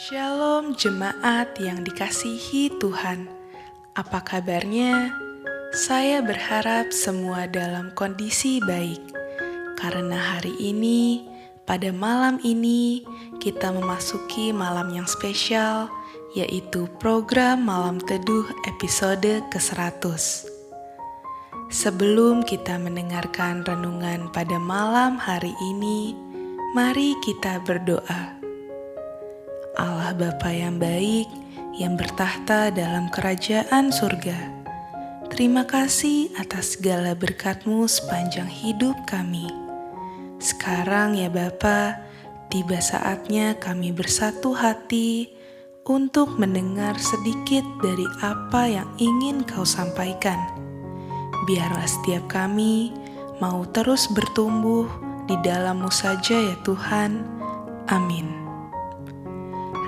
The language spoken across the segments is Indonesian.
Shalom jemaat yang dikasihi Tuhan. Apa kabarnya? Saya berharap semua dalam kondisi baik. Karena hari ini, pada malam ini, kita memasuki malam yang spesial, yaitu program Malam Teduh episode ke-100. Sebelum kita mendengarkan renungan pada malam hari ini, mari kita berdoa. Allah Bapa yang baik, yang bertahta dalam kerajaan surga, terima kasih atas segala berkat-Mu sepanjang hidup kami. Sekarang ya Bapa, tiba saatnya kami bersatu hati untuk mendengar sedikit dari apa yang ingin Kau sampaikan. Biarlah setiap kami mau terus bertumbuh di dalam-Mu saja ya Tuhan. Amin.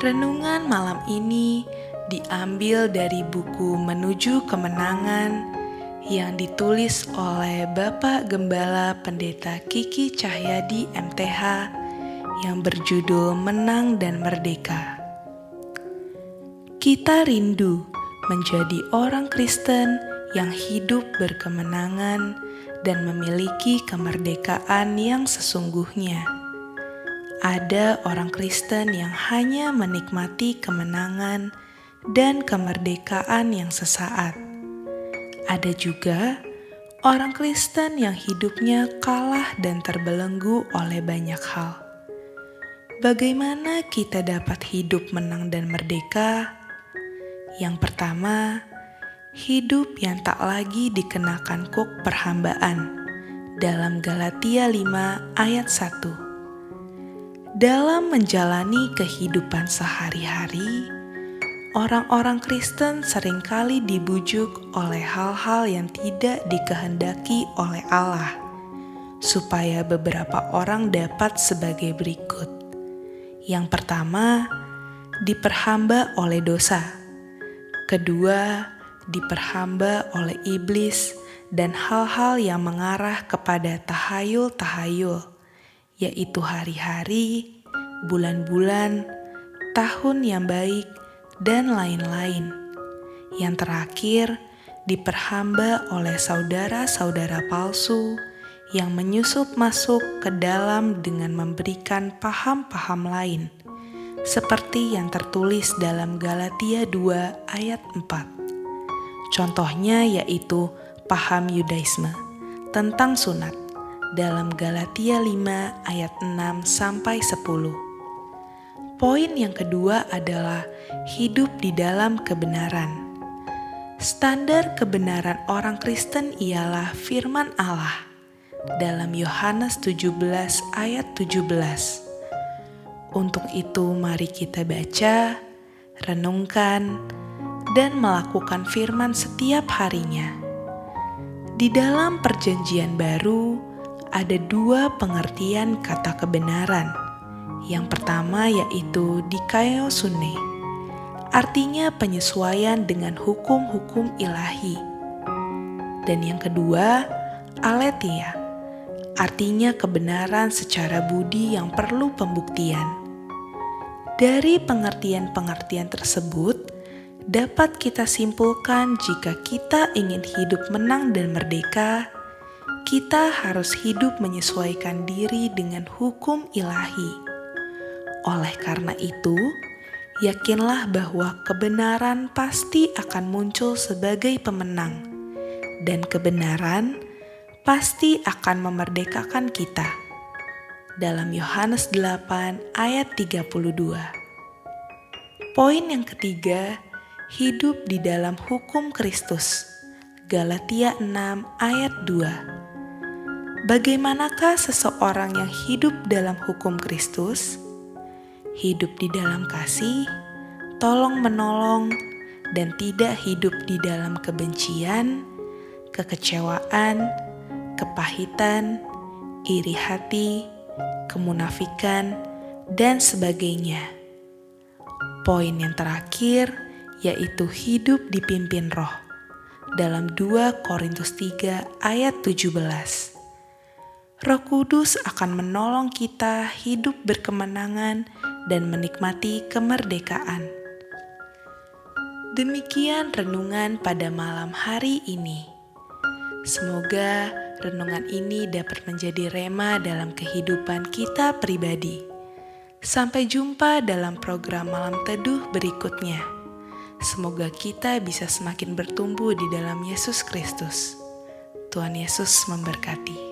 Renungan malam ini diambil dari buku Menuju Kemenangan yang ditulis oleh Bapak Gembala Pendeta Kiki Cahyadi MTH yang berjudul Menang dan Merdeka. Kita rindu menjadi orang Kristen yang hidup berkemenangan dan memiliki kemerdekaan yang sesungguhnya. Ada orang Kristen yang hanya menikmati kemenangan dan kemerdekaan yang sesaat. Ada juga orang Kristen yang hidupnya kalah dan terbelenggu oleh banyak hal. Bagaimana kita dapat hidup menang dan merdeka? Yang pertama, hidup yang tak lagi dikenakan kuk perhambaan dalam Galatia 5 ayat 1. Dalam menjalani kehidupan sehari-hari, orang-orang Kristen seringkali dibujuk oleh hal-hal yang tidak dikehendaki oleh Allah, supaya beberapa orang dapat sebagai berikut. Yang pertama, diperhamba oleh dosa. Kedua, diperhamba oleh iblis dan hal-hal yang mengarah kepada tahayul-tahayul, yaitu hari-hari, bulan-bulan, tahun yang baik, dan lain-lain. Yang terakhir, diperhamba oleh saudara-saudara palsu yang menyusup masuk ke dalam dengan memberikan paham-paham lain, seperti yang tertulis dalam Galatia 2 ayat 4. Contohnya yaitu paham Yudaisme tentang sunat dalam Galatia 5 ayat 6-10. Poin yang kedua adalah hidup di dalam kebenaran. Standar kebenaran orang Kristen ialah firman Allah dalam Yohanes 17 ayat 17. Untuk itu mari kita baca, renungkan, dan melakukan firman setiap harinya. Di dalam Perjanjian Baru, ada dua pengertian kata kebenaran. Yang pertama yaitu dikaiosune, artinya penyesuaian dengan hukum-hukum ilahi. Dan yang kedua, aletheia, artinya kebenaran secara budi yang perlu pembuktian. Dari pengertian-pengertian tersebut, dapat kita simpulkan jika kita ingin hidup menang dan merdeka, kita harus hidup menyesuaikan diri dengan hukum ilahi. Oleh karena itu, yakinlah bahwa kebenaran pasti akan muncul sebagai pemenang, dan kebenaran pasti akan memerdekakan kita. Dalam Yohanes 8 ayat 32. Poin yang ketiga, hidup di dalam hukum Kristus. Galatia 6 ayat 2. Bagaimanakah seseorang yang hidup dalam hukum Kristus? Hidup di dalam kasih, tolong-menolong, dan tidak hidup di dalam kebencian, kekecewaan, kepahitan, iri hati, kemunafikan, dan sebagainya. Poin yang terakhir yaitu hidup dipimpin Roh dalam 2 Korintus 3 ayat 17. Roh Kudus akan menolong kita hidup berkemenangan dan menikmati kemerdekaan. Demikian renungan pada malam hari ini. Semoga renungan ini dapat menjadi rema dalam kehidupan kita pribadi. Sampai jumpa dalam program Malam Teduh berikutnya. Semoga kita bisa semakin bertumbuh di dalam Yesus Kristus. Tuhan Yesus memberkati.